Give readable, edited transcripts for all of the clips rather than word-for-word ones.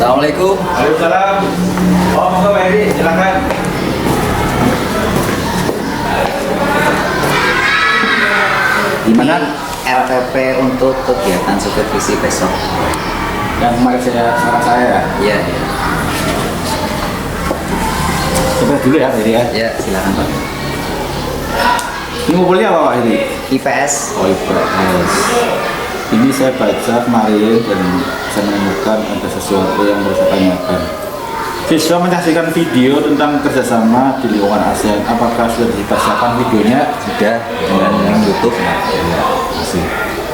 Assalamualaikum. Waalaikumsalam. Oh, monggo Pak Heri, silakan. Gimana RPP untuk kegiatan supervisi besok? Yang kemarin saran saya ya. Iya. Coba dulu ya, Pak Heri ya. Ya, silakan Pak. Ini ngumpulnya apa Pak Heri? IPS. Oh, IPS. Ini saya baca kemarin dan saya menemukan ada sesuatu yang harus saya tanyakan. Siswa menyaksikan video tentang kerjasama di lingkungan ASEAN. Apakah sudah dipersiapkan videonya? Sudah dengan link YouTube. Masih.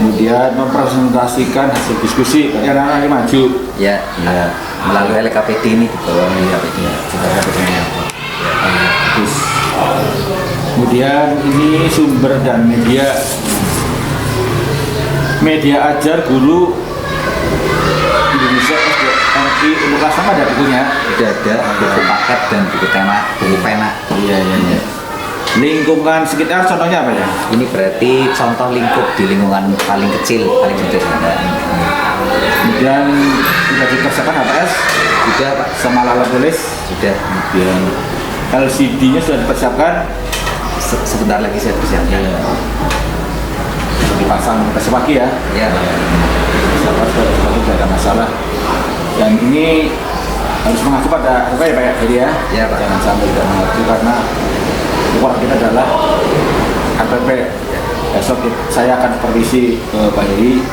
Kemudian mempresentasikan hasil diskusi. Anak-anak ini maju. Ya, melalui LKPD ini di bawah LKPD. Ya. Terus. Kemudian ini sumber dan media ajar guru Indonesia SDRI untuk kelas apa ada bukunya? Sudah ada buku paket dan buku tema, buku pena. Iya. Lingkungan sekitar contohnya apa ya? Ini berarti contoh lingkup di lingkungan paling kecil, paling sederhana. Kemudian sudah dikerjakan HPS Sudah Pak. sama lalat tulis. Sudah. Kemudian LCD-nya sudah dipersiapkan. Sebentar lagi saya persiapkan. Dipasang besok pagi ya. Ya. Besok tidak ada masalah. Dan ini harus mengacu pada apa ya Pak Heri ya? Ya Pak. Jangan sampai tidak mengacu karena ukuran kita adalah RPP. Besok saya akan supervisi ke Pak Heri.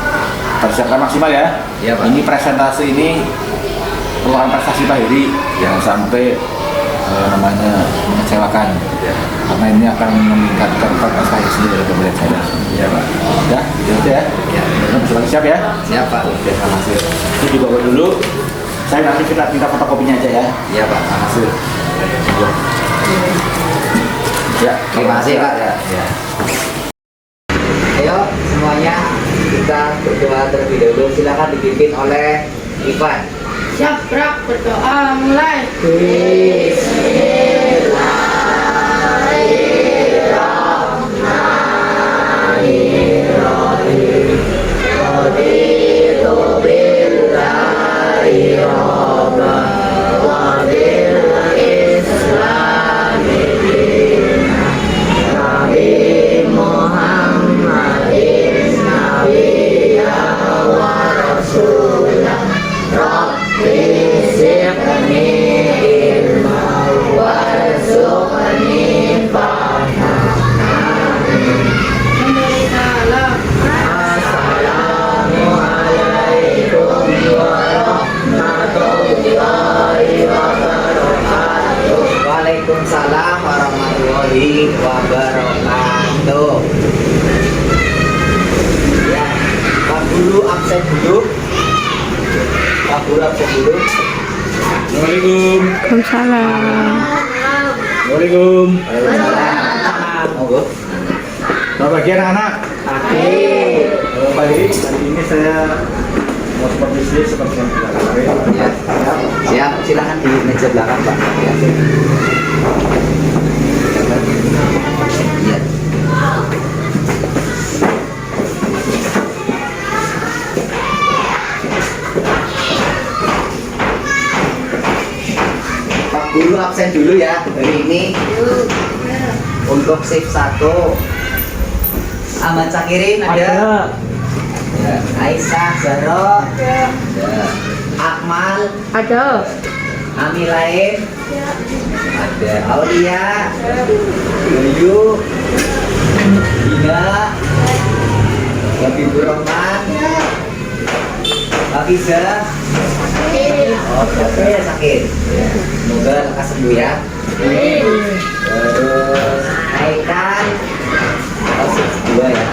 Persiapkan maksimal ya. Ya Pak. Ini presentasi ini merupakan prestasi Pak Heri. Jangan sampai namanya mengecewakan. Ya. Karena ini akan meningkatkan prestasi sendiri dari pemerintah saya. Ya Pak. Ya, gitu ya. Ya. Sudah siap ya? Siap Pak. Oke, terima kasih. Ini dibawa dulu. Saya nanti kita minta fotokopinya aja ya. Iya Pak. Terima kasih. Ya, Terima kasih Pak. Ya. Ayo semuanya kita berdoa terlebih dahulu. Silakan dipimpin oleh Ivan. Siap, gerak, berdoa, mulai. Waalaikumsalam warahmatullahi wabarakatuh. Ya, Pak Guru absen dulu. Pak Guru absen dulu. Assalamualaikum. Waalaikumsalam. Assalamualaikum. Waalaikumsalam. Monggo. Selamat pagi anak-anak. Pak Heri, hari ini saya mau supervisi seperti yang sudah kemarin. Ya, siap. Silakan di meja belakang Pak. Ya. Iya. Pak Guru absen dulu ya hari ini. Untuk shift 1 Ahmad Sakirin ada. Ya. Aisyah Zahra ada. Akmal Ada. Ami lain ada. Aulia Bayu Dina Habibur Rahman Hafiza. Oh, ya sakit. Semoga lekas sembuh ya. Terus Aikan dua ya.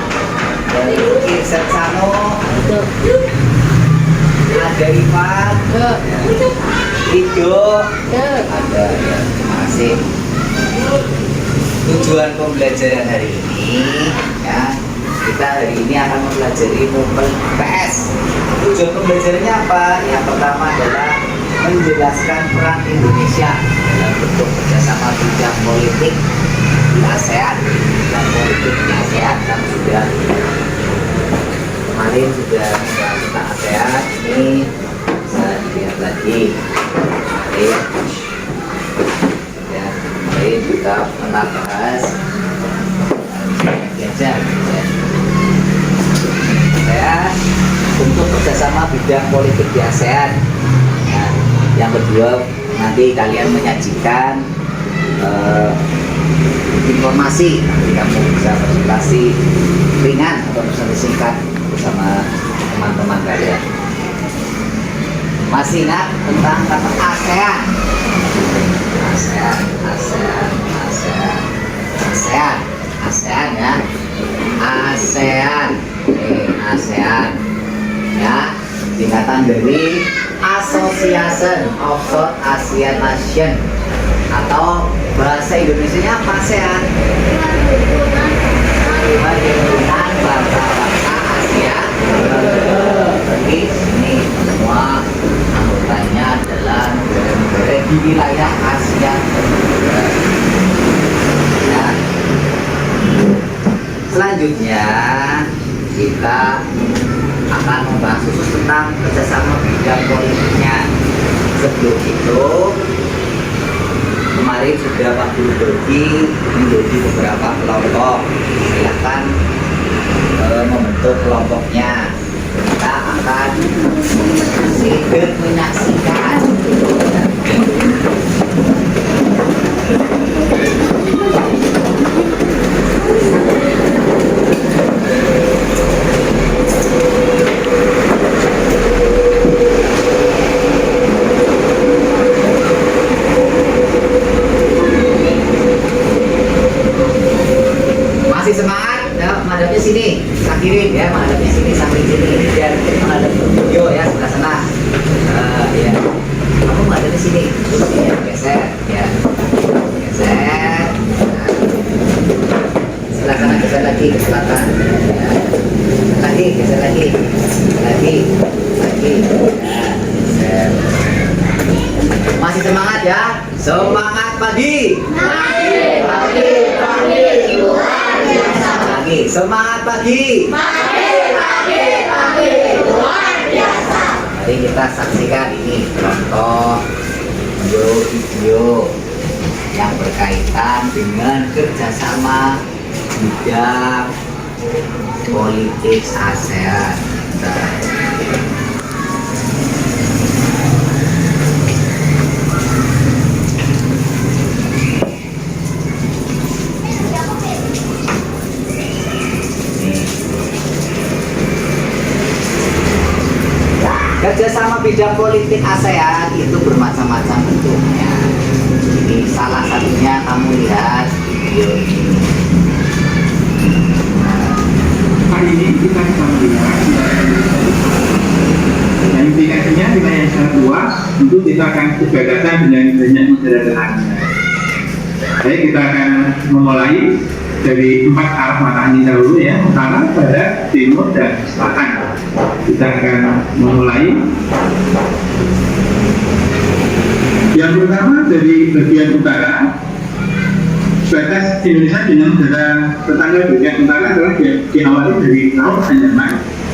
Dari Irsyad Sano ada Ivan, Ijo ada ya. Terima kasih. Tujuan pembelajaran hari ini ya, kita hari ini akan mempelajari Mupel PS. Tujuan pembelajarannya apa? Yang pertama adalah menjelaskan peran Indonesia dalam bentuk kerjasama bidang politik di ASEAN dan politik di ASEAN. Kami sudah kemarin sudah membahas tentang ASEAN. Ini bisa dilihat lagi Ya, mari kita pernah bahas aja ya, untuk kerjasama bidang politik di ASEAN. Nah, yang kedua nanti kalian menyajikan informasi, nanti kamu bisa presentasi ringan atau presentasi singkat bersama teman-teman kalian. Masih ingat tentang kata ASEAN? ASEAN, ASEAN, ASEAN, ASEAN, ASEAN ya. ASEAN, ASEAN ya, singkatan dari Association of South Asian Nation, atau bahasa Indonesianya apa ASEAN? Perhimpunan Bangsa-Bangsa Asia. Berarti ini semua anggotanya adalah negara di wilayah Asia Tenggara. Ya. Selanjutnya kita akan membahas khusus tentang kerjasama bidang politiknya. Sebelum itu, kemarin sudah Pak Guru bagi menjadi beberapa kelompok. Silakan membentuk kelompoknya. Kita akan sedang menyaksikan. Masih semangat ya, menghadapnya sini, kirim ya, menghadapnya sini sampai sini, biar menghadap video ya, sebelah sana. Ya, kamu menghadapnya sini, terus ya, geser ya, geser. Nah, sebelah sana geser lagi ke selatan, ya. Lagi geser lagi, lagi. Nah, geser. Masih semangat ya, semangat pagi. Lagi, semangat pagi. Mari kita saksikan ini contoh video yang berkaitan dengan kerjasama bidang politik ASEAN. Kerjasama bidang politik ASEAN itu bermacam-macam bentuknya. Ini salah satunya, kamu lihat video ini. Hari ini kita bisa melihat yang implikasinya wilayah yang sangat luas. Tentu kita akan berbatasan dengan banyak negara lainnya. Baik, kita akan memulai dari 4 arah mata angin dahulu ya, utara, barat, timur, dan selatan. Kita akan memulai. Yang pertama dari bagian utara, batas Indonesia dengan negara tetangga bagian utara adalah diawali dari Laut Andaman,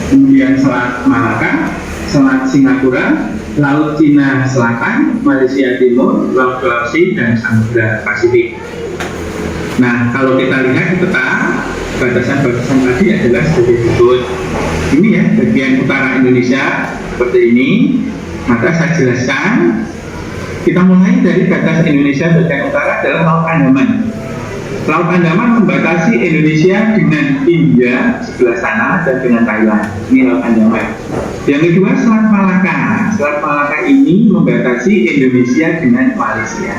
kemudian Selat Malaka, Selat Singapura, Laut Cina Selatan, Malaysia Timur, Laut Sulawesi, dan Samudra Pasifik. Nah, kalau kita lihat di peta, batasan-batasan tadi adalah sebagai berikut. Ini ya, bagian utara Indonesia seperti ini. Maka saya jelaskan, kita mulai dari batas Indonesia bagian utara adalah Laut Andaman. Laut Andaman membatasi Indonesia dengan India sebelah sana dan dengan Thailand. Ini Laut Andaman. Yang kedua, Selat Malaka. Selat Malaka ini membatasi Indonesia dengan Malaysia.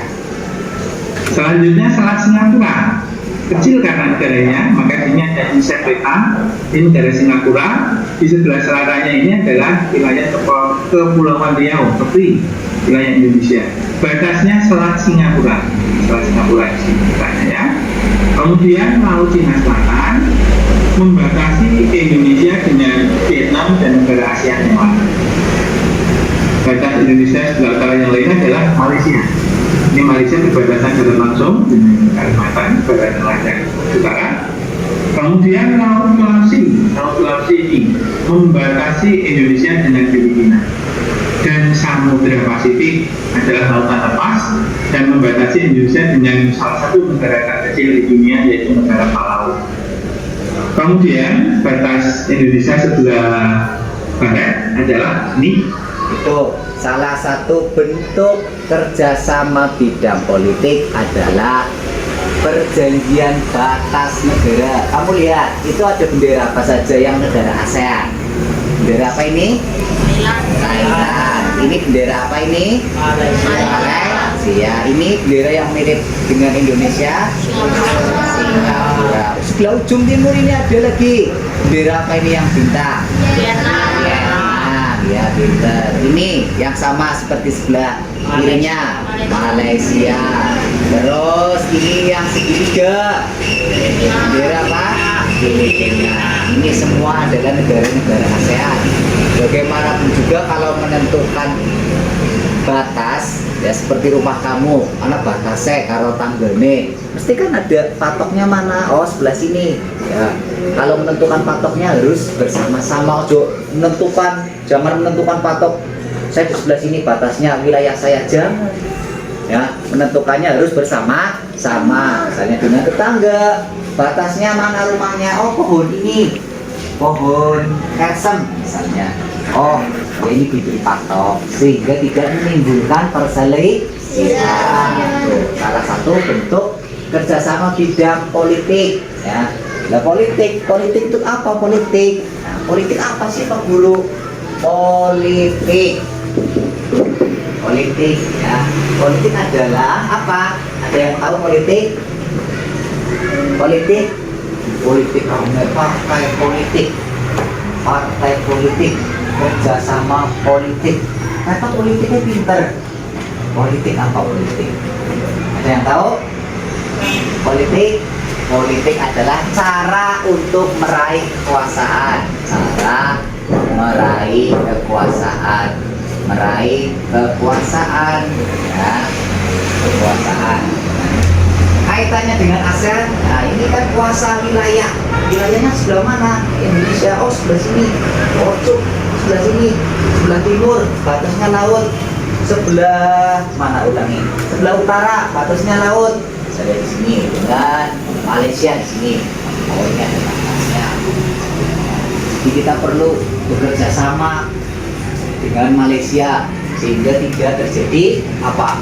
Selanjutnya Selat Singapura, kecil karena negaranya, maka ini ada inset peta, ini negara Singapura. Di sebelah selatannya ini adalah wilayah Kepulauan Riau, seperti wilayah Indonesia. Batasnya Selat Singapura di sini ya. Kemudian Laut Cina Selatan membatasi Indonesia dengan Vietnam dan negara ASEAN yang lain. Batas Indonesia sebelah utara yang lainnya adalah Malaysia. Ini Malaysia berbatasan secara langsung dengan Kalimantan, barat dan utara. Kemudian Laut Sulawesi ini membatasi Indonesia dengan Filipina. Dan Samudra Samudra Pasifik adalah lautan lepas dan membatasi Indonesia dengan salah satu negara terkecil di dunia, yaitu negara Palau. Kemudian batas Indonesia sebelah barat adalah ini. Itu salah satu bentuk kerjasama bidang politik adalah perjanjian batas negara. Kamu lihat, itu ada bendera apa saja yang negara ASEAN. Bendera apa ini? Thailand. Ini bendera apa ini? Malaysia. Ini bendera yang mirip dengan Indonesia. Singapura. Sebelah ujung timur ini ada lagi bendera apa ini yang bintang? Vietnam. Ya, pinter. Ini yang sama seperti sebelah kirinya, Malaysia. Terus ini yang segitiga, bendera apa? Filipina. Ini semua adalah negara-negara ASEAN. Bagaimanapun juga kalau menentukan batas, ya seperti rumah kamu, mana batasnya kalau tanggane, mesti kan ada patoknya mana? Oh, sebelah sini. Ya, kalau menentukan patoknya harus bersama-sama. Jangan menentukan patok. Saya di sebelah sini batasnya wilayah saya, jangan. Ya, menentukannya harus bersama-sama. Misalnya dengan tetangga, batasnya mana rumahnya? Oh, pohon ini, pohon kesem misalnya. Oh, ya ini diberi patok sehingga tidak menimbulkan perselisihan. Salah satu bentuk kerjasama bidang politik. Ya, nah, politik itu apa politik? Nah, politik apa sih Pak Guru? Politik ya. Politik adalah apa? Ada yang tahu politik? Politik partai politik, kerjasama politik. Kata politiknya pinter. Politik apa politik? Ada yang tahu? Politik adalah cara untuk meraih kekuasaan. Ya, kekuasaan. Kaitannya dengan ASEAN. Nah, ini kan kuasa wilayah. Wilayahnya sebelah mana? Indonesia. Oh, sebelah sini. Oh, sebelah sini. Sebelah timur, batasnya laut. Sebelah mana ulangi? Sebelah utara, batasnya laut. Saya di sini dengan Malaysia di sini. Oh, ini ada batasnya. Jadi kita perlu bekerja sama dengan Malaysia sehingga tidak terjadi apa?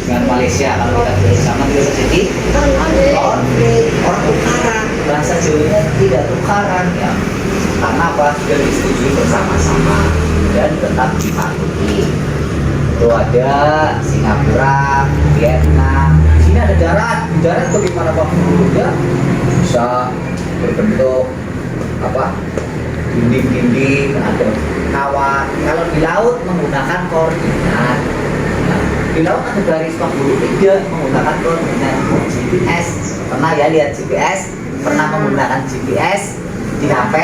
Dengan Malaysia kalau kita bersama tidak terjadi konflik, orang tukaran, bahasa Jawanya tidak tukaran ya, karena apa? Sudah disetujui bersama-sama dan tetap dipatuhi. Itu ada Singapura, Vietnam. Di sini ada darat bagaimana Pak Guru? Ya bisa berbentuk apa? Dinding, ada kawat. Kalau di laut menggunakan koordinat. Di laut ada garis Pak Guru, tidak menggunakan koordinat. GPS, pernah ya lihat GPS? Pernah menggunakan GPS di HP?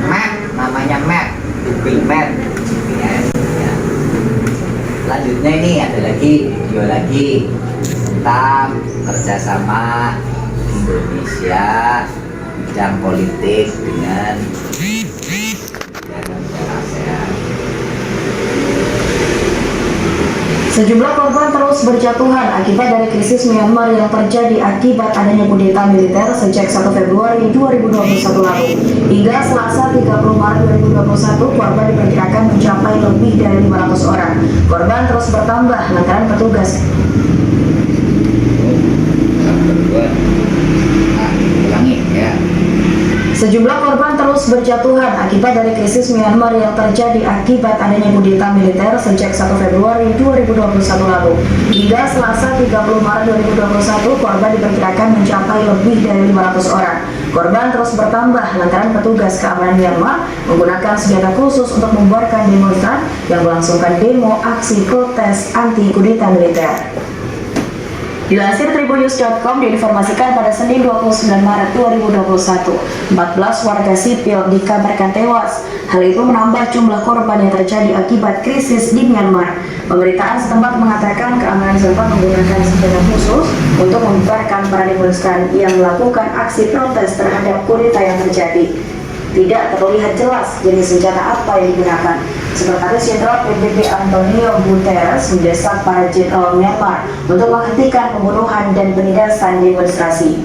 Map, namanya map, Google Map, GPS ya. Selanjutnya ini ada lagi video lagi tentang kerjasama Indonesia bidang politik dengan negara ASEAN. Sejumlah korban terus berjatuhan akibat dari krisis Myanmar yang terjadi akibat adanya kudeta militer sejak 1 Februari 2021 lalu. Hingga Selasa 30 Maret 2021, korban diperkirakan mencapai lebih dari 500 orang. Korban terus bertambah lantaran petugas. Ulangi ya. Sejumlah korban terus berjatuhan akibat dari krisis Myanmar yang terjadi akibat adanya kudeta militer sejak 1 Februari 2021 lalu. Hingga Selasa 30 Maret 2021, korban diperkirakan mencapai lebih dari 500 orang. Korban terus bertambah lantaran petugas keamanan Myanmar menggunakan senjata khusus untuk membubarkan demonstran yang melangsungkan demo aksi protes anti kudeta militer. Dilansir tribunnews.com, diinformasikan pada Senin 29 Maret 2021, 14 warga sipil dikabarkan tewas. Hal itu menambah jumlah korban yang terjadi akibat krisis di Myanmar. Pemberitaan setempat mengatakan keamanan setempat menggunakan senjata khusus untuk membubarkan para demonstran yang melakukan aksi protes terhadap kudeta yang terjadi. tidak terlihat jelas jenis senjata apa yang digunakan. Sekretaris Jenderal PBB Antonio Guterres mendesak para jenderal Myanmar untuk menghentikan pembunuhan dan penindasan demonstrasi.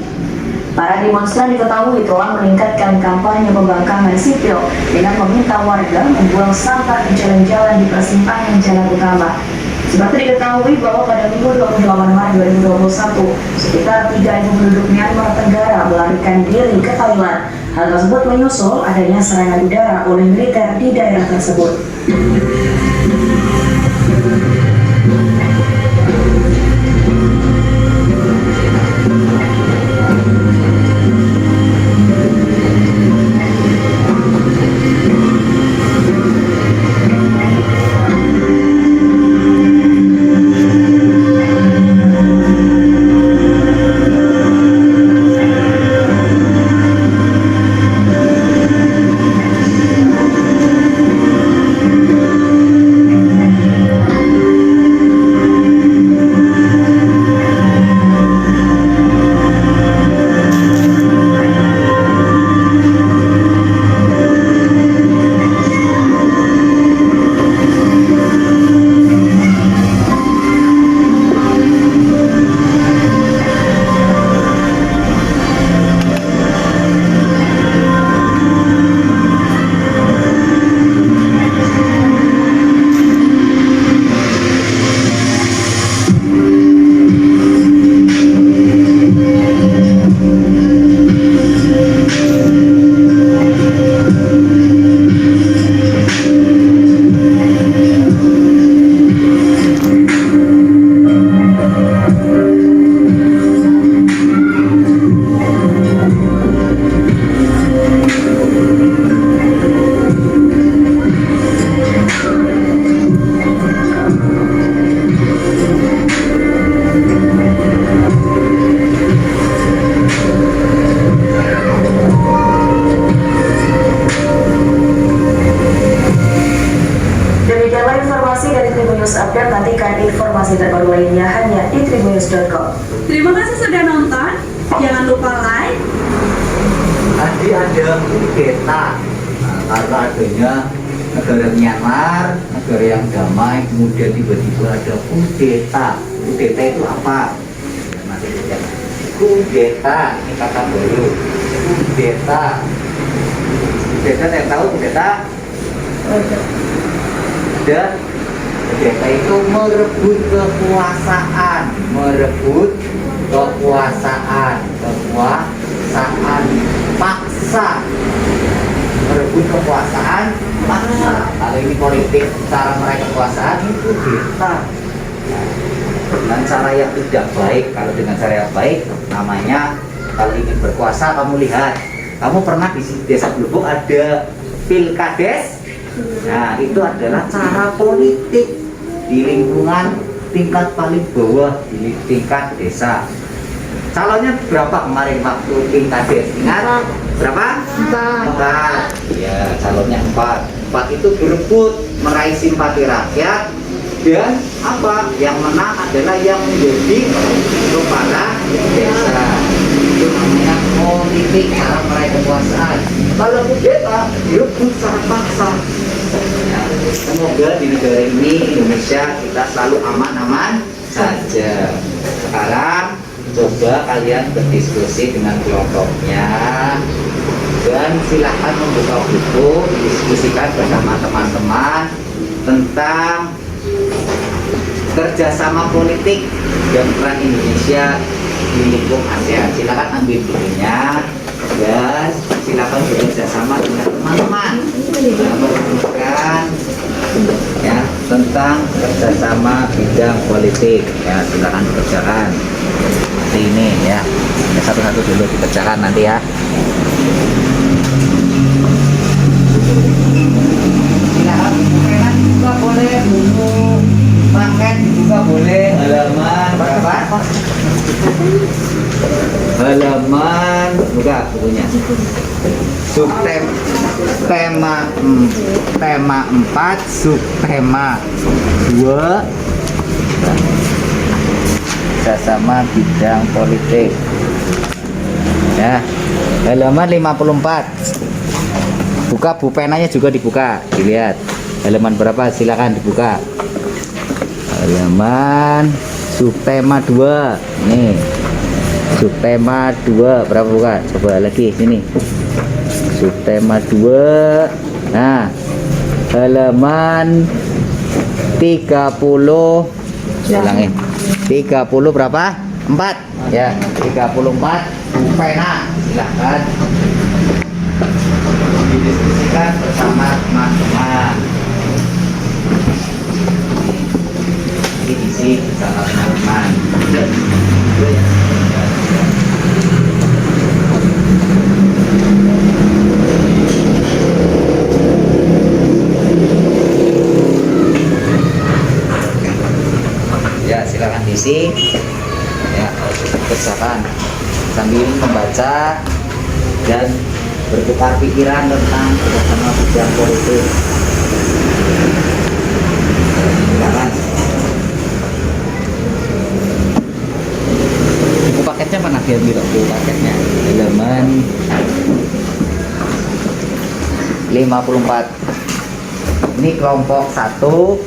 Para demonstran diketahui telah meningkatkan kampanye pembangkangan sipil dengan meminta warga membuang sampah di jalan-jalan di persimpangan jalan utama. Seperti diketahui bahwa pada Minggu 28 Maret 2021, sekitar 3.000 penduduk Myanmar Tenggara melarikan diri ke Thailand. Hal tersebut menyusul adanya serangan udara oleh militer di daerah tersebut. Update, nantikan informasi terbaru lainnya hanya di tribunnews.com. Terima kasih sudah nonton. Jangan lupa like. Tadi ada kudeta, karena adanya negara Myanmar, negara yang damai, kemudian tiba-tiba ada kudeta. Kudeta itu apa? Masih lihat. Kudeta, ini kata baru. Kudeta. Kudeta, saya tahu kudeta. Ada. Kudeta itu merebut kekuasaan, paksa, merebut kekuasaan paksa. Kalau ini politik, cara meraih kekuasaan itu kudeta. Dengan cara yang tidak baik. Kalau dengan cara yang baik, namanya kalau ingin berkuasa, kamu lihat, kamu pernah di desa Blubuk ada pilkades. Nah, itu adalah cara politik di lingkungan tingkat paling bawah, di tingkat desa. Calonnya berapa kemarin waktu pilkades? Ingat? Berapa? 4. Ya, calonnya 4. 4 itu berebut meraih simpati rakyat, dan apa? Yang menang adalah yang menjadi kepala desa. Itu namanya politik, cara meraih kekuasaan. Kalau kudeta, direbut secara paksa. Ya, semoga di negara ini, Indonesia, kita selalu aman-aman saja. Sekarang coba kalian berdiskusi dengan kelompoknya, dan silahkan membuka buku, didiskusikan bersama teman-teman tentang kerjasama politik dan peran Indonesia di lingkup ASEAN. Silakan ambil bukunya dan silakan bekerjasama dengan teman-teman merumuskan ya tentang kerjasama bidang politik. Ya, silakan dikerjakan seperti ini ya. Satu-satu dulu dikerjakan nanti ya. Silakan bukukan juga boleh, buku paket juga boleh. Halaman berapa? Halaman, buka bukunya. Subtema 4, subtema 2, kerjasama bidang politik. Ya, halaman 54. Buka pulpenanya juga dibuka, dilihat halaman berapa, silakan dibuka. Halaman subtema 2 nih, subtema 2 berapa, buka coba lagi sini, subtema 2. Nah, halaman 30, ulangin 30 berapa, 4 ya, 34 pulpena, silahkan didiskusikan bersama teman-teman. Ini diisi bersama teman-teman. Ya, silakan diisi. Ya, kerjakan sambil membaca dan bertukar pikiran tentang kerjasama bidang politik. Silakan. Buku paketnya mana biar bilang buku paketnya? Halaman 54. Ini kelompok 1,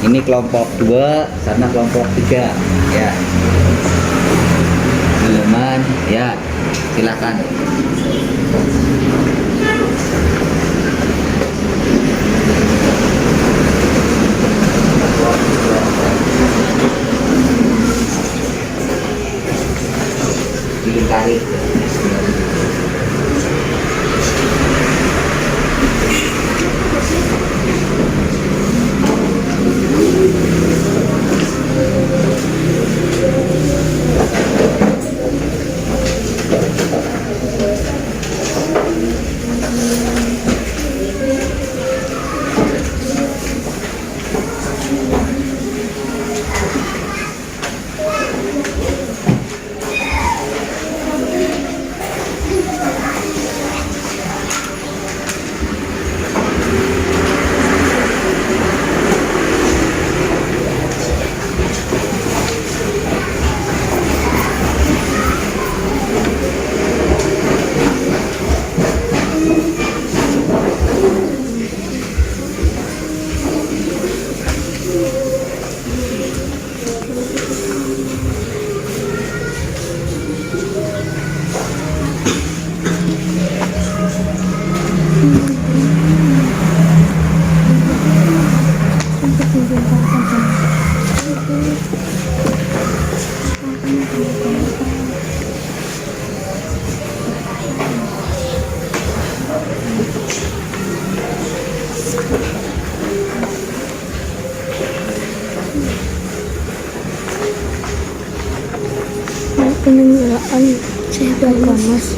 ini kelompok 2, sana kelompok 3 ya. Halaman ya, silakan. Dilingkari. Penyelenggaraan saya bukan mas.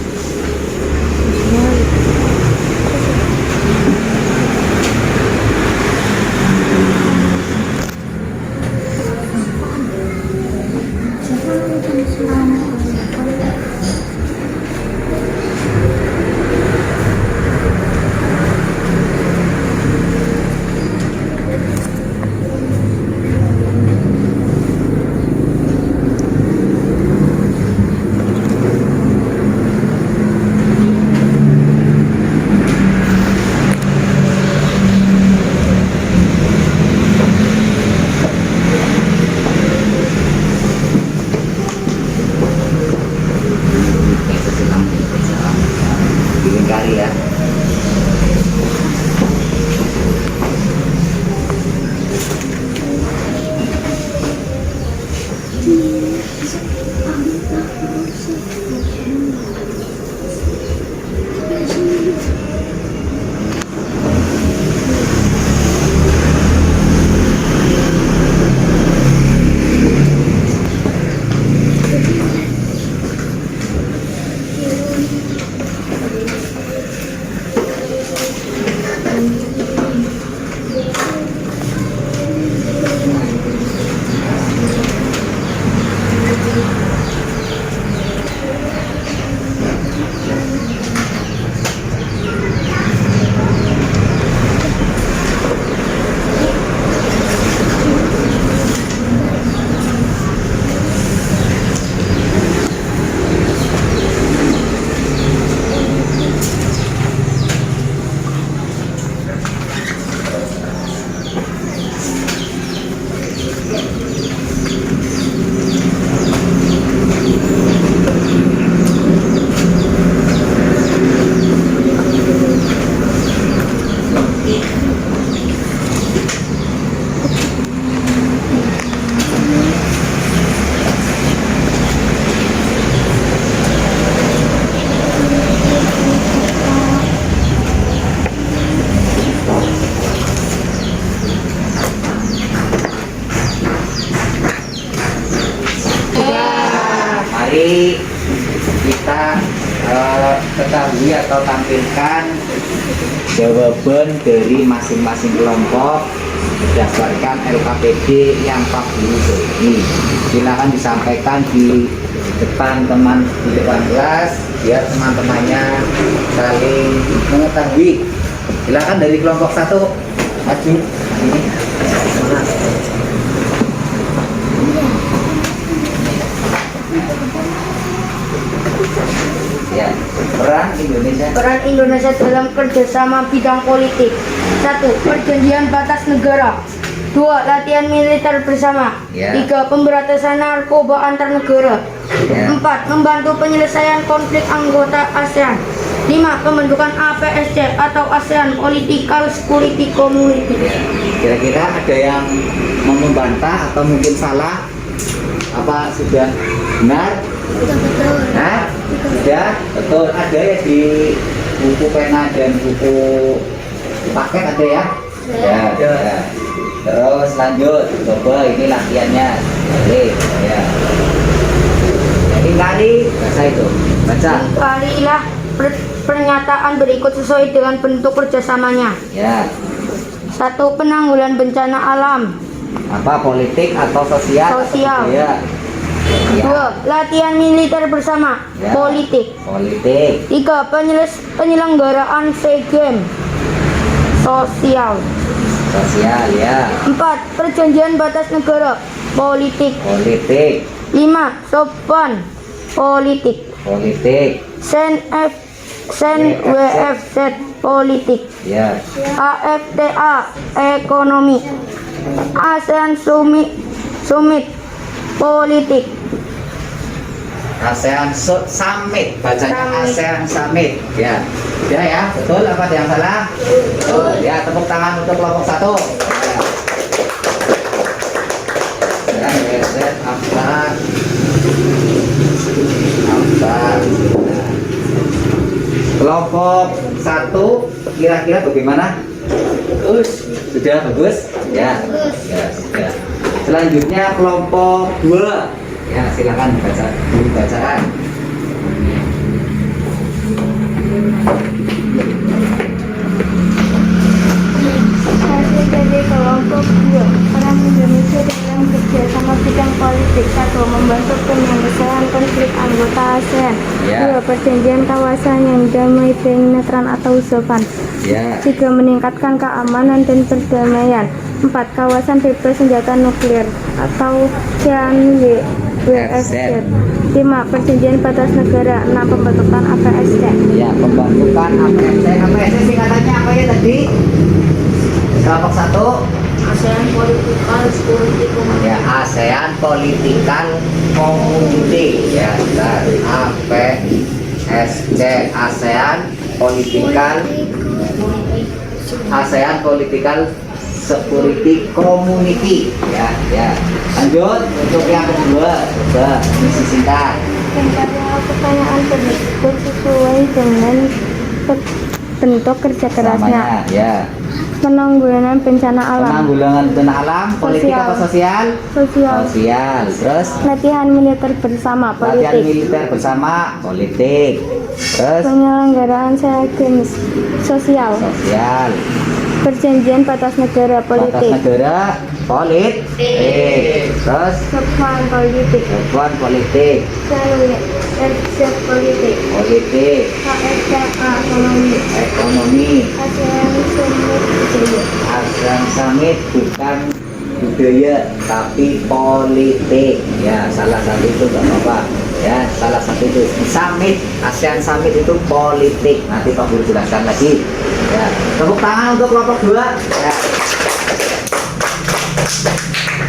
atau tampilkan jawaban dari masing-masing kelompok berdasarkan LKPD yang Pak Guru beri. Silakan disampaikan di depan kelas biar teman-temannya saling mengetahui. Silakan dari kelompok 1 maju. Ini. Ya, peran Indonesia. Peran Indonesia dalam kerjasama bidang politik. 1. Perjanjian batas negara. 2. Latihan militer bersama. Ya. 3. Pemberantasan narkoba antar negara. Ya. 4. Membantu penyelesaian konflik anggota ASEAN. 5. Pembentukan APSC atau ASEAN Political Security Community. Ya. Kira-kira ada yang mau membantah atau mungkin salah? Apa sudah benar? Nah, sudah betul. Ada ya di buku pena dan buku paket ada ya? Ya, ya. Terus lanjut, coba ini latihannya. Boleh, ya. Jadi kali baca itu, baca. Kalilah pernyataan berikut sesuai dengan bentuk kerjasamanya. Ya. 1. Penanggulangan bencana alam. Apa politik atau sosial? Sosial. Ya. 2. Latihan militer bersama. Ya. Politik. Politik. 3. Penyelenggaraan SEA Games. Sosial. Sosial ya. 4. Perjanjian batas negara. Politik. Politik. 5. Sopan. Politik. Politik. Sen WFZ. Politik. Ya. AFTA. Ekonomi. ASEAN Summit. Politik. ASEAN Summit, bacanya Summit. ASEAN Summit. Ya. Ya, betul apa ada yang salah? Betul. Ya, tepuk tangan untuk kelompok 1. Ya. Reset apa? Kelompok 1 kira-kira bagaimana? Bagus. Sudah bagus? Ya. Ya, sudah. Selanjutnya kelompok 2. Ya, silakan baca dulu bacaan. Hasil dari kelompok 2. Peran Indonesia dalam kerjasama bidang politik. 1. Membantu penyelesaian konflik anggota ASEAN. Ya. 2. Perjanjian kawasan yang damai, penetran atau sopan. Ya. 3. Meningkatkan keamanan dan perdamaian. 4. Kawasan bebas senjata nuklir atau ASEAN WFZ. 5. Perjanjian batas negara. 6. Pembentukan APSC. Ya, pembentukan APSC. APSC singkatannya apa ya tadi? Kelompok 1. ASEAN Political Security Community. Ya, ASEAN Political Community. Ya, bentar. APSC, ASEAN Political Security Community. Ya, ya. Lanjut untuk yang kedua, coba misi singkat. Menjawab pertanyaan tersebut sesuai dengan bentuk kerja kerasnya. Namanya, ya. Penanggulangan bencana alam. Penanggulangan bencana alam, politik Sosial. apa sosial? Sosial. Sosial. Terus Latihan militer bersama. latihan Politik. militer bersama, politik. Terus Penyelenggaraan SEA Games. Sosial. sosial. Perjanjian batas negara. Batas Politik. negara, politik. Terus Sopan politik. hubungan politik, CWFZ politik. politik, KFTA ekonomi. ekonomi. ASEAN Summit budaya. ASEAN Summit bukan budaya tapi politik. Ya, salah satu itu nggak apa-apa. Ya, salah satu itu summit, ASEAN Summit itu politik. Nanti Pak Guru jelaskan lagi. Ya, tepuk tangan untuk kelompok 2. Ya.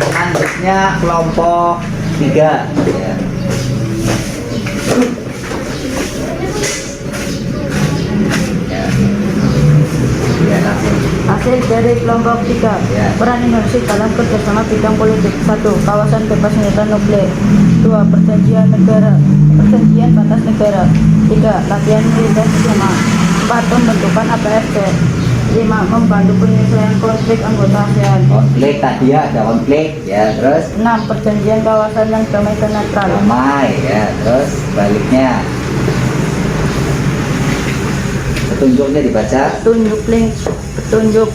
Selanjutnya kelompok 3. Ya. Ya. Ya, langsung. Hasil dari kelompok 3. Ya. Peran Indonesia dalam kerjasama bidang politik. 1. Kawasan bebas senjata nuklir. 2. Perjanjian batas negara. 3. Latihan militer bersama. 4. Pembentukan APSC. 5. Membantu penyelesaian konflik anggota ASEAN. Konflik tadi ya, ada konflik. Ya, terus 6. Perjanjian kawasan yang damai dan netral. damai. Ya, terus baliknya. Petunjuknya dibaca. Petunjuk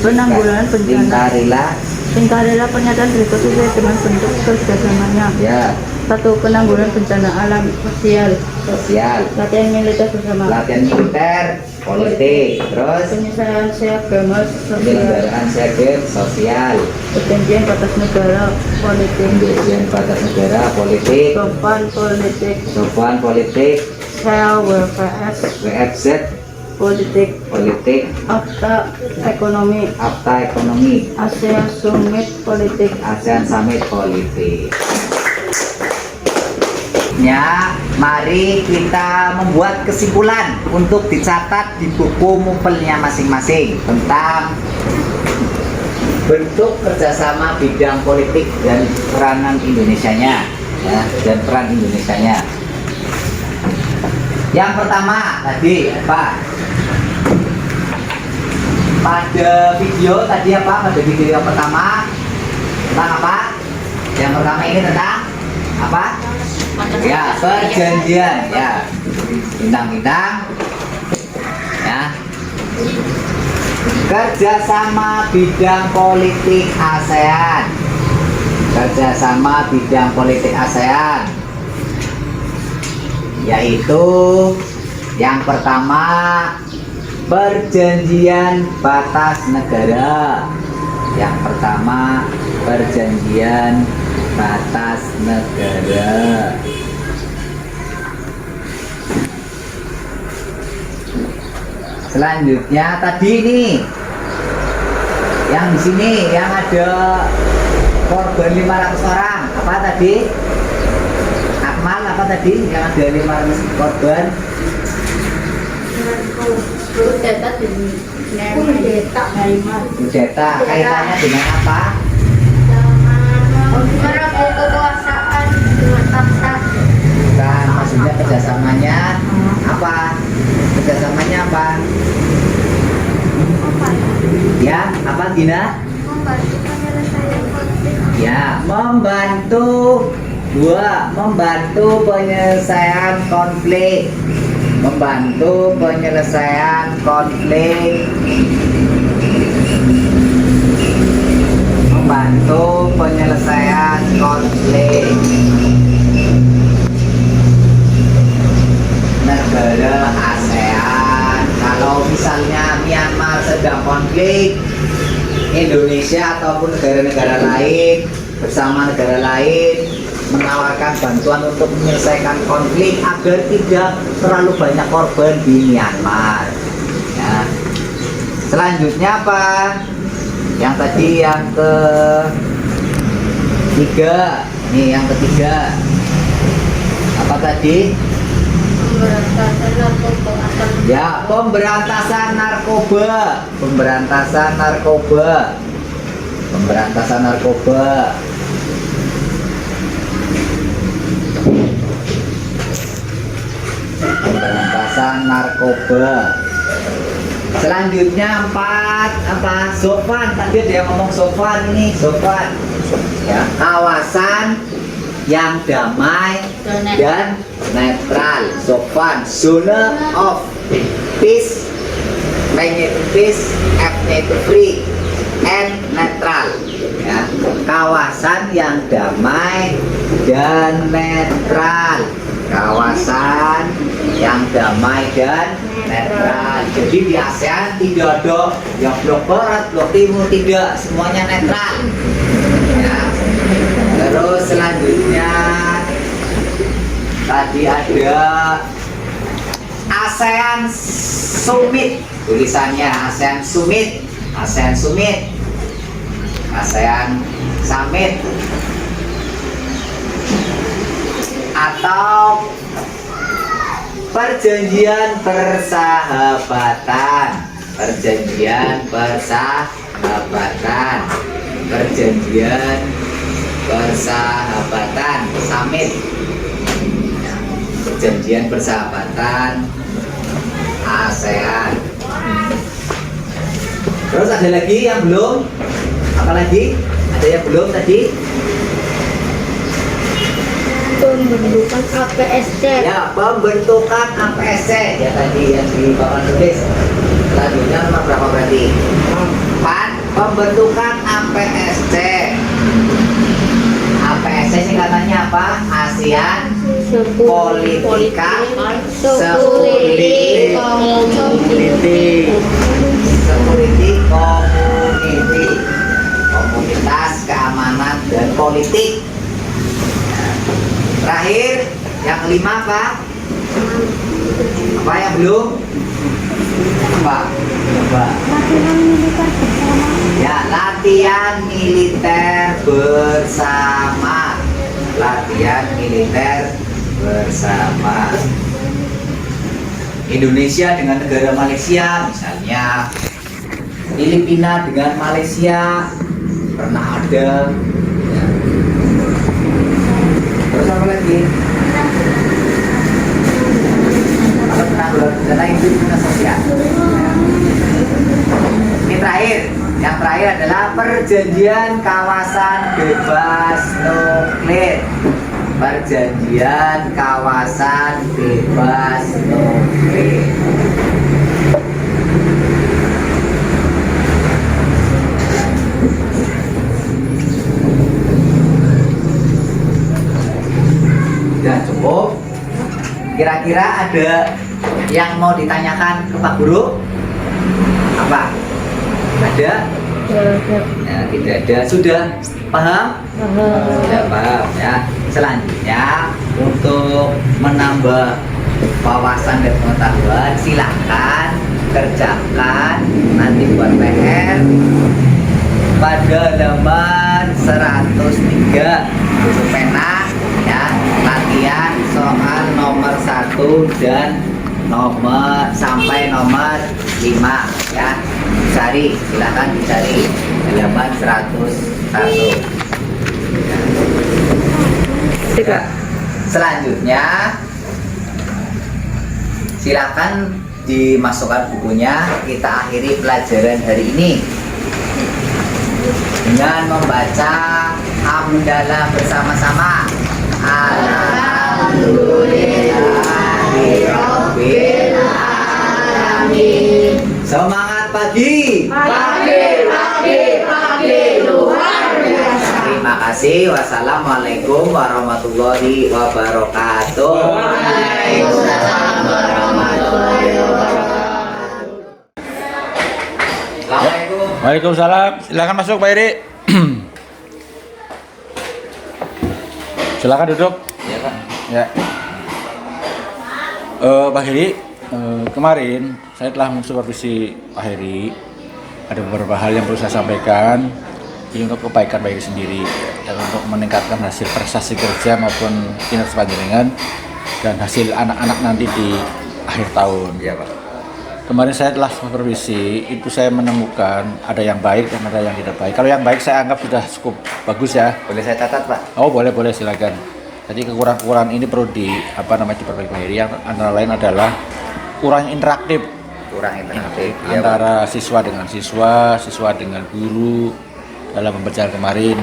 penanggulangan bencana. Lingkarilah Pernyataan berikut sesuai dengan bentuk kerjasamanya. ya 1. Penanggulangan bencana alam sosial. Latihan militer bersama. Latihan militer, politik, terus Penyelesaian seragam sosial. penyelenggaraan seragam sosial, Perjanjian batas negara politik. perjanjian batas negara, politik, Sopan politik. Sel WFS WFZ, politik. akta ekonomi, ASEAN Summit politik. ASEAN Summit politik. Ya, mari kita membuat kesimpulan untuk dicatat di buku mupelnya masing-masing tentang bentuk kerjasama bidang politik dan peranan Indonesianya, ya, dan peran Indonesianya. Yang pertama tadi apa? Pada video tadi apa? Pada video yang pertama tentang apa? Yang pertama ini tentang apa? Ya, perjanjian, ya, bintang-bintang, ya, kerjasama bidang politik ASEAN, yaitu yang pertama perjanjian batas negara. Selanjutnya tadi nih, yang di sini yang ada korban 500 orang, apa tadi? Akmal apa tadi? Yang ada 500 korban? Kudeta. Kaitannya dengan apa? Bukan, maksudnya kerjasamanya apa? Ya, apa Gina? Ya, membantu. 2. Membantu penyelesaian konflik. Negara ASEAN. Kalau misalnya Myanmar sedang konflik, Indonesia ataupun negara-negara lain bersama negara lain menawarkan bantuan untuk menyelesaikan konflik agar tidak terlalu banyak korban di Myanmar, ya. Selanjutnya apa? Yang tadi yang ketiga. Nih yang ketiga. Apa tadi? Ya, pemberantasan narkoba. Pemberantasan narkoba. Selanjutnya 4 apa? Sofan. Tadi ada yang ngomong Sofan ini, Sofan. Ya, kawasan yang damai dan netral. Sofan, zone of peace, free and neutral. Ya, kawasan yang damai dan netral. Jadi di ASEAN tidak ada yang blok barat, blok timur, tidak, semuanya netral. Ya. Terus selanjutnya tadi ada ASEAN Summit, tulisannya ASEAN Summit, atau perjanjian persahabatan, summit, perjanjian persahabatan ASEAN. Terus ada lagi yang belum? Apa lagi? Ada yang belum tadi? pembentukan APSC. Ya, pembentukan APSC. Ya tadi yang di bawah tulis. Selanjutnya nomor berapa berarti? 4. Pembentukan APSC. APSC singkatannya apa? ASEAN Politika Security Community, komunitas keamanan dan politik. Terakhir yang kelima apa? Apa yang belum? Apa? Coba. Ya, latihan militer bersama. Latihan militer bersama. Indonesia dengan negara Malaysia misalnya, Filipina dengan Malaysia pernah ada. Ya. Terus apa lagi? Kalau pernah berbeda Indonesia sosial. Ini terakhir. Yang terakhir adalah perjanjian kawasan bebas nuklir. Perjanjian kawasan bebas nuklir. Sudah cukup. Kira-kira ada yang mau ditanyakan ke Pak Guru? Apa? Ada? Ya, tidak ada. Sudah paham? Sudah paham ya. Selanjutnya untuk menambah wawasan dan pengetahuan, silakan kerjakan nanti buat PR pada halaman 103 buku pena ya, latihan soal nomor 1 dan nomor sampai nomor 5 ya. Cari, silakan dicari halaman 101. Ya. Selanjutnya silakan dimasukkan bukunya. Kita akhiri pelajaran hari ini dengan membaca hamdalah bersama-sama. Alhamdulillahirabbil alamin. Semangat pagi. Luar biasa. Terima kasih. Wassalamualaikum warahmatullahi wabarakatuh. Waalaikumsalam warahmatullahi wabarakatuh. Assalamualaikum. Waalaikumsalam. Silakan masuk Pak Iri. Silakan duduk. Ya, Pak. Ya. Pak Heri, kemarin saya telah mensupervisi Pak Heri. Ada beberapa hal yang perlu saya sampaikan. Ini untuk kebaikan Pak Heri sendiri dan untuk meningkatkan hasil prestasi kerja maupun kinerja panjenengan dan hasil anak-anak nanti di akhir tahun. Ya, Pak. Kemarin saya telah supervisi, itu saya menemukan ada yang baik dan ada yang tidak baik. Kalau yang baik saya anggap sudah cukup bagus ya. Boleh saya catat, Pak? Oh boleh silakan. Jadi kekurangan ini perlu diperbaiki Pak Heri. Yang antara lain adalah kurang interaktif Kurang interaktif. Ya, Pak. antara siswa dengan siswa dengan guru dalam pembelajaran kemarin.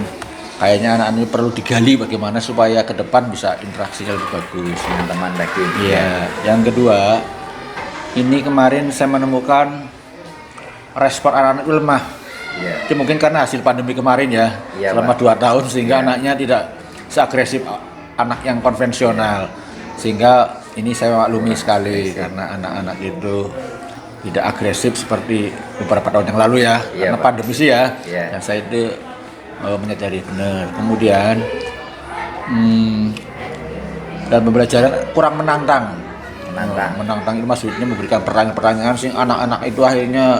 Kayaknya anak-anak ini perlu digali bagaimana supaya ke depan bisa interaksinya lebih bagus. Teman-teman lagi. Iya. Yang kedua, ini kemarin saya menemukan respon anak-anak itu lemah. Iya. Itu mungkin karena hasil pandemi kemarin ya, Iya, selama Pak. 2 tahun sehingga Iya. anaknya tidak seagresif anak yang konvensional. Sehingga ini saya maklumi sekali karena anak-anak itu tidak agresif seperti beberapa tahun yang lalu ya, Iya, karena Pak. pandemi sih ya. Iya. Dan saya itu menyadari benar. Kemudian dan pembelajaran kurang menantang. Menantang itu maksudnya memberikan pertanyaan-pertanyaan sih anak-anak itu akhirnya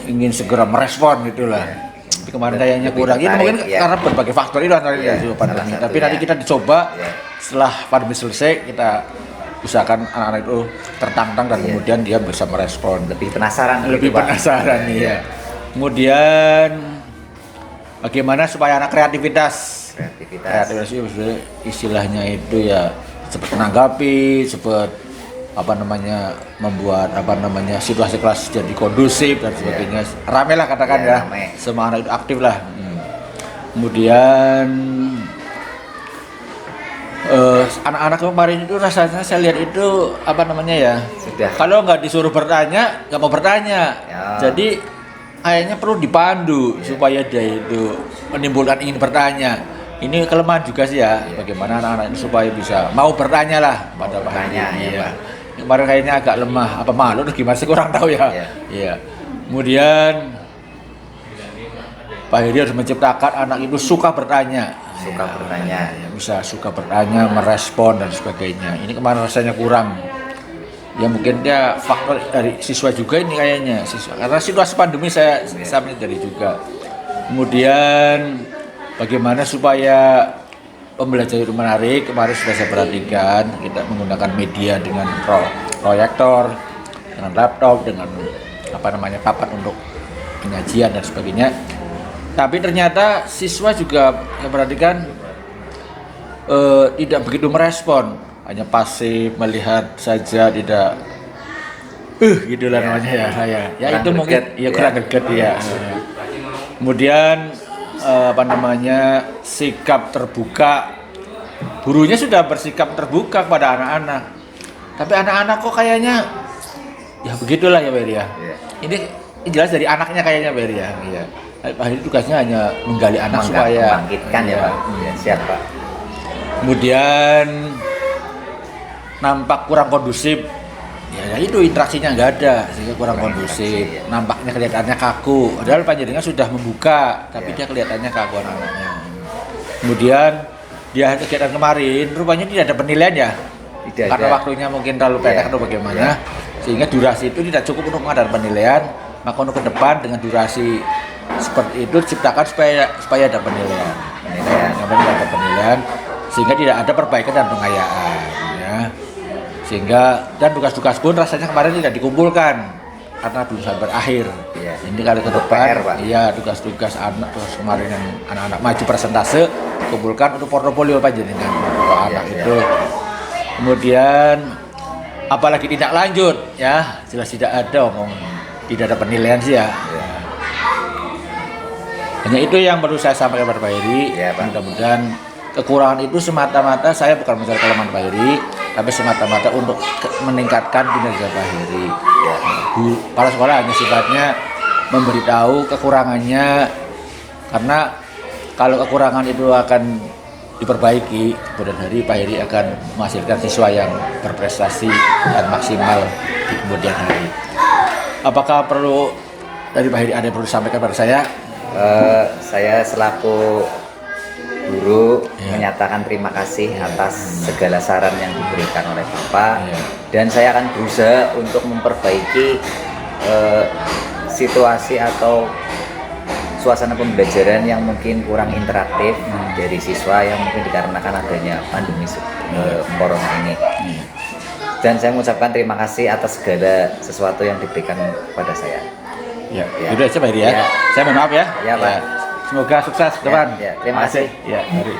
ingin segera merespon gitulah. Tapi kemarin kayaknya lebih kurang. Itu tertarik, mungkin ya. karena berbagai faktor itu antara Iya, itu salah pandemi. Tapi satunya. nanti kita dicoba Iya. setelah pandemi selesai kita usahakan anak-anak itu tertantang dan Iya. kemudian dia bisa merespon. Lebih penasaran. Lebih gitu, Pak. penasaran ya. Kemudian bagaimana supaya anak kreativitas Kreativitas. itu maksudnya istilahnya itu ya cepat menanggapi, cepat membuat situasi kelas jadi kondusif dan sebagainya. Rame lah katakan Iya, ya. rame. Semua anak itu aktif lah. Kemudian anak-anak kemarin itu rasanya saya lihat itu apa namanya ya, Sudah. kalau nggak disuruh bertanya nggak mau bertanya. Ya. Jadi kayaknya perlu dipandu supaya dia itu menimbulkan ingin bertanya. Ini kelemahan juga sih ya, bagaimana anak-anak ini supaya bisa mau bertanya lah pada Pak Heri. bertanya, ya, Iya. Pak. Kemarin kayaknya agak lemah, apa malu atau gimana sih kurang tahu ya. Iya. Iya. Kemudian Pak Heri harus menciptakan anak itu suka bertanya. Suka bertanya. Ya, bisa suka bertanya, merespon dan sebagainya. Ini kemarin rasanya kurang. Ya mungkin dia faktor dari siswa juga ini kayaknya. Karena situasi pandemi saya menyadari juga. Kemudian bagaimana supaya pembelajaran itu menarik, kemarin sudah saya perhatikan kita menggunakan media dengan proyektor, dengan laptop, dengan apa namanya papan untuk penyajian dan sebagainya. Tapi ternyata siswa juga saya perhatikan tidak begitu merespon, hanya pasif melihat saja, tidak gitulah namanya ya saya. Ya Kurang itu mungkin greget, ya ya. kurang greget ya. Kemudian apa namanya sikap terbuka, gurunya sudah bersikap terbuka kepada anak-anak, tapi anak-anak kok kayaknya ya begitulah ya Pak Heri ya. Iya. Ini jelas dari anaknya kayaknya Pak Heri ya. Iya. Pak Heri tugasnya hanya menggali anak supaya Membangkitkan ya Pak. Ya, siap Pak. Kemudian nampak kurang kondusif. Ya itu interaksinya nggak ada sehingga kurang kondusif. interaksi, ya. Nampaknya kelihatannya kaku. Padahal panjenengan sudah membuka, tapi Ya. dia kelihatannya kaku anak-anaknya. Kemudian dia kegiatan kemarin rupanya tidak ada penilaian ya. Tidak Karena ada. waktunya mungkin terlalu pendek Ya. atau bagaimana, Ya. sehingga durasi itu tidak cukup untuk mengadakan penilaian. Maka untuk ke depan dengan durasi seperti itu ciptakan supaya ada penilaian. Ada penilaian sehingga tidak ada perbaikan dan pengayaan ya. Sehingga dan tugas-tugas pun rasanya kemarin tidak dikumpulkan karena belum sampai berakhir. Iya. Ini kali ke Untuk depan PR, Pak. iya tugas-tugas anak terus kemarin yang anak-anak maju persentase kumpulkan untuk portofolio panjenengan untuk anak Iya. itu. Kemudian apalagi tidak lanjut ya, jelas tidak ada tidak ada penilaian sih ya. Ya. Hanya itu yang perlu saya sampaikan kepada Pak Heri. Ya, Pak. Mudah-mudahan kekurangan itu semata-mata saya bukan mencari kelemahan Pak Heri, tapi semata-mata untuk meningkatkan kinerja Pak Heri. Ya. Kepala sekolah hanya sifatnya memberitahu kekurangannya, karena kalau kekurangan itu akan diperbaiki, kemudian hari Pak Heri akan menghasilkan siswa yang berprestasi dan maksimal di kemudian hari. Apakah perlu dari Pak Heri ada yang perlu disampaikan pada saya? Saya selaku guru Ya. menyatakan terima kasih atas segala saran yang diberikan oleh Bapak, Ya. dan saya akan berusaha untuk memperbaiki situasi atau suasana pembelajaran yang mungkin kurang interaktif dari siswa yang mungkin dikarenakan adanya pandemi corona ini. Dan saya mengucapkan terima kasih atas segala sesuatu yang diberikan kepada saya. Ya, Ya. itu aja Pak Heri ya. Ya. Saya mohon maaf ya. Ya, Pak. Semoga sukses ke depan. Ya, terima kasih. Ya, mari.